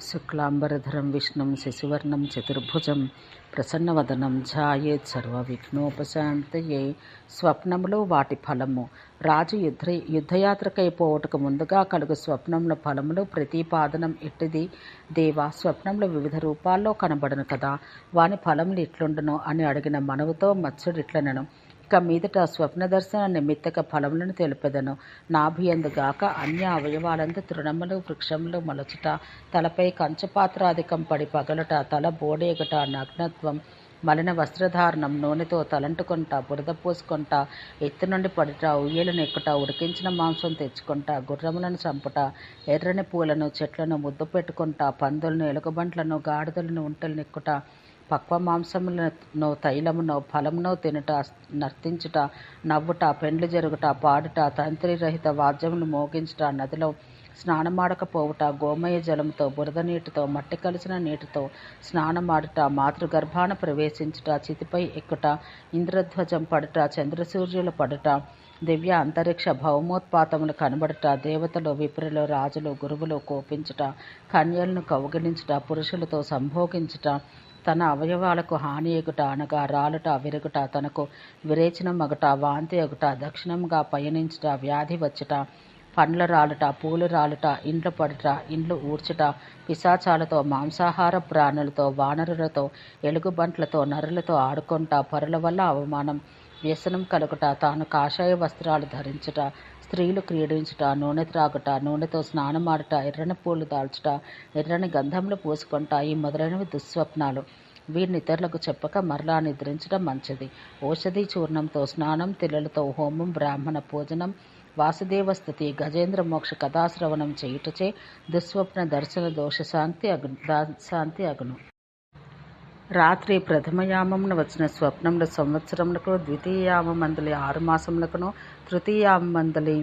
శుక్లాంబరధరం విష్ణుం శశివర్ణం చతుర్భుజం ప్రసన్నవదనం ధ్యాయేత్ సర్వవిఘ్నోపశాంతయే. స్వప్నములు వాటి ఫలము. రాజు యుద్ధయాత్రకై పోవుటకు ముందుగా కలుగు స్వప్నముల ఫలములు ప్రతిపాదనం ఎట్టిది దేవా, స్వప్నములు వివిధ రూపాల్లో కనబడను కదా, వాని ఫలములు ఇట్లుండును అని అడిగిన మనవుతో మత్స్యుడిట్లనెను. ఇక మీదట స్వప్న దర్శన నిమిత్తక ఫలములను తెలిపెదను. నాభియందుగాక అన్య అవయవాలందు తృణములు వృక్షములు మొలచుట, తలపై కంచపాత్రాధికం పడి పగలుట, తల బోడేగుట, నగ్నత్వం, మలిన వస్త్రధారణం, నూనెతో తలంటుకొంట, బురద పూసుకొంట, ఎత్తు నుండి పడుట, ఉయ్యలను ఎక్కుట, ఉడికించిన మాంసం తెచ్చుకొంట, గుర్రములను చంపుట, ఎర్రని పూలను చెట్లను ముద్దు పెట్టుకొంట, పందులను, ఎలుగుబంట్లను, గాడిదలను, ఒంటెలను ఎక్కుట, పక్వ మాంసములను, తైలమునో ఫలమునో తినుట, నర్తించుట, నవ్వుట, పెండ్లి జరుగుట, పాడుట, తంత్రి రహిత వాద్యములు మోగించుట, నదిలో స్నానమాడకపోవుట, గోమయ జలముతో, బురద నీటితో, మట్టి కలిసిన నీటితో స్నానమాడుట, మాతృగర్భాన ప్రవేశించుట, చితిపై ఎక్కుట, ఇంద్రధ్వజం పడుట, చంద్రసూర్యులు పడుట, దివ్య అంతరిక్ష భౌమోత్పాతములు కనబడుట, దేవతలు, విప్రులు, రాజులు, గురువులు కోపించుట, కన్యలను కౌగిలించుట, పురుషులతో సంభోగించుట, తన అవయవాలకు హాని ఎగుట అనగా రాలుట, విరుగుట, తనకు విరేచనం మగుట, వాంతి అగుట, దక్షిణంగా పయనించుట, వ్యాధి వచ్చుట, పండ్ల రాలుట, పూలు రాలుట, ఇండ్లు పడుట, ఇండ్లు ఊడ్చుట, పిశాచాలతో, మాంసాహార ప్రాణులతో, వానరులతో, ఎలుగుబంట్లతో, నరులతో ఆడుకొంట, పరుల వల్ల అవమానం, వ్యసనం కలుగుట, తాను కాషాయ వస్త్రాలు ధరించుట, స్త్రీలు క్రీడించుట, నూనె త్రాగుట, నూనెతో స్నానమాడుట, ఎర్రని పూలు దాల్చుట, ఎర్రని గంధములు పూసుకొంట, ఈ మొదలైనవి దుస్వప్నాలు. వీరిని ఇతరులకు చెప్పక మరలా నిద్రించడం మంచిది. ఔషధి చూర్ణంతో స్నానం, తిలలతో హోమం, బ్రాహ్మణ పూజనం, వాసుదేవస్థుతి, గజేంద్ర మోక్ష కథాశ్రవణం చేయుటచే దుస్వప్న దర్శన దోష శాంతి అగును. రాత్రి ప్రథమయామమున వచ్చిన స్వప్నములు సంవత్సరములకు, ద్వితీయయామందలి 6 మాసములకును, తృతీయయామందలి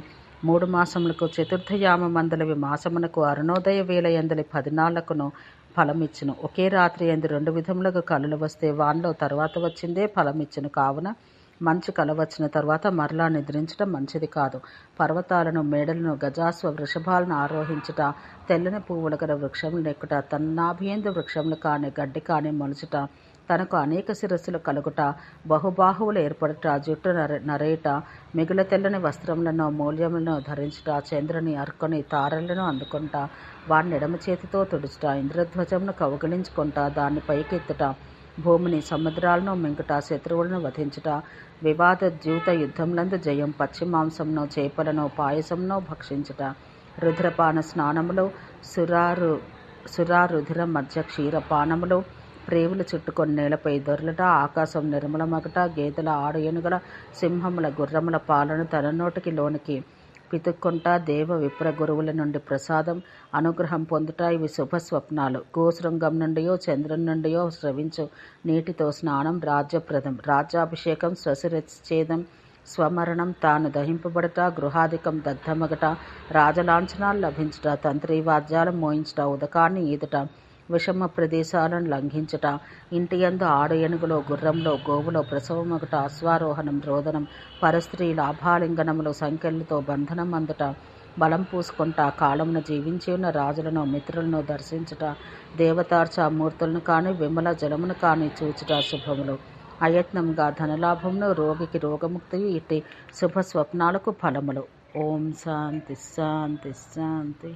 3 మాసములకు, చతుర్థయామందలివి మాసమునకు, అరుణోదయ వేళయందలి 10 నాళ్లకును ఫలమిచ్చును. ఒకే రాత్రి యందు 2 విధములకు కలలు వస్తే వానిలో తర్వాత వచ్చిందే ఫలమిచ్చును. కావున మంచి కల వచ్చిన తర్వాత మరలా నిద్రించడం మంచిది కాదు. పర్వతాలను, మేడలను, గజాస్వ వృషభాలను ఆరోహించుట, తెల్లని పువ్వుల గల వృక్షములు ఎక్కుట, తన్నాభియందు వృక్షములు కాని గడ్డి కాని మొలుచుట, తనకు అనేక శిరస్సులు కలుగుట, బహుబాహువులు ఏర్పడుట, జుట్టు నరేయుట, మిగుల తెల్లని వస్త్రములను, మూల్యములను ధరించుట, చంద్రుని, అర్కుని, తారలను అందుకొంట, వాడిని ఎడమ చేతితో తుడుచుట, ఇంద్రధ్వజమును కౌగిలించుకొంట, దాన్ని పైకెత్తుట, భూమిని, సముద్రాలను మింగుట, శత్రువులను వధించుట, వివాద ద్యూత యుద్ధములందు జయం, పచ్చి మాంసమును, చేపలను, పాయసమును భక్షించుట, రుధిరపాన స్నానములు, సురారుధిర మధ్య క్షీరపానములు, ప్రేవులు చుట్టుకొని నేలపై దొర్లుట, ఆకాశం నిర్మలమగుట, గేదెల, ఆడు ఏనుగుల, సింహముల, గుర్రముల పాలను తన నోటికి లోనికి పితుక్కొంట, దేవ విప్ర గురువుల నుండి ప్రసాదం, అనుగ్రహం పొందుట, ఇవి శుభస్వప్నాలు. గోశృంగం నుండియో చంద్రుని నుండియో స్రవించు నీటితో స్నానం రాజ్యప్రదం. రాజ్యాభిషేకం, స్వశిరచ్ఛేదం, స్వమరణం, తాను దహింపబడట, గృహాధికం దగ్ధమగట, రాజలాంఛనాలు లభించుట, తంత్రీవాద్యాలు మోయించుట, ఉదకాన్ని ఈదుట, విషమ ప్రదేశాలను లంఘించుట, ఇంటియందు ఆడు ఏనుగులో, గుర్రంలో, గోవులో ప్రసవమగుట, అశ్వారోహణం, రోదనం, పరస్త్రీ లాభాలింగనములు, సంకెళ్లతో బంధనం అందుట, బలం పూసుకొంట, కాలమున జీవించి ఉన్న రాజులను, మిత్రులను దర్శించుట, దేవతార్చ మూర్తులను కాని, విమల జలమును కాని చూచుట శుభములు. అయత్నంగా ధనలాభమును, రోగికి రోగముక్తియు ఇట్టి శుభ స్వప్నాలకు ఫలములు. ఓం శాంతి శాంతి శాంతి.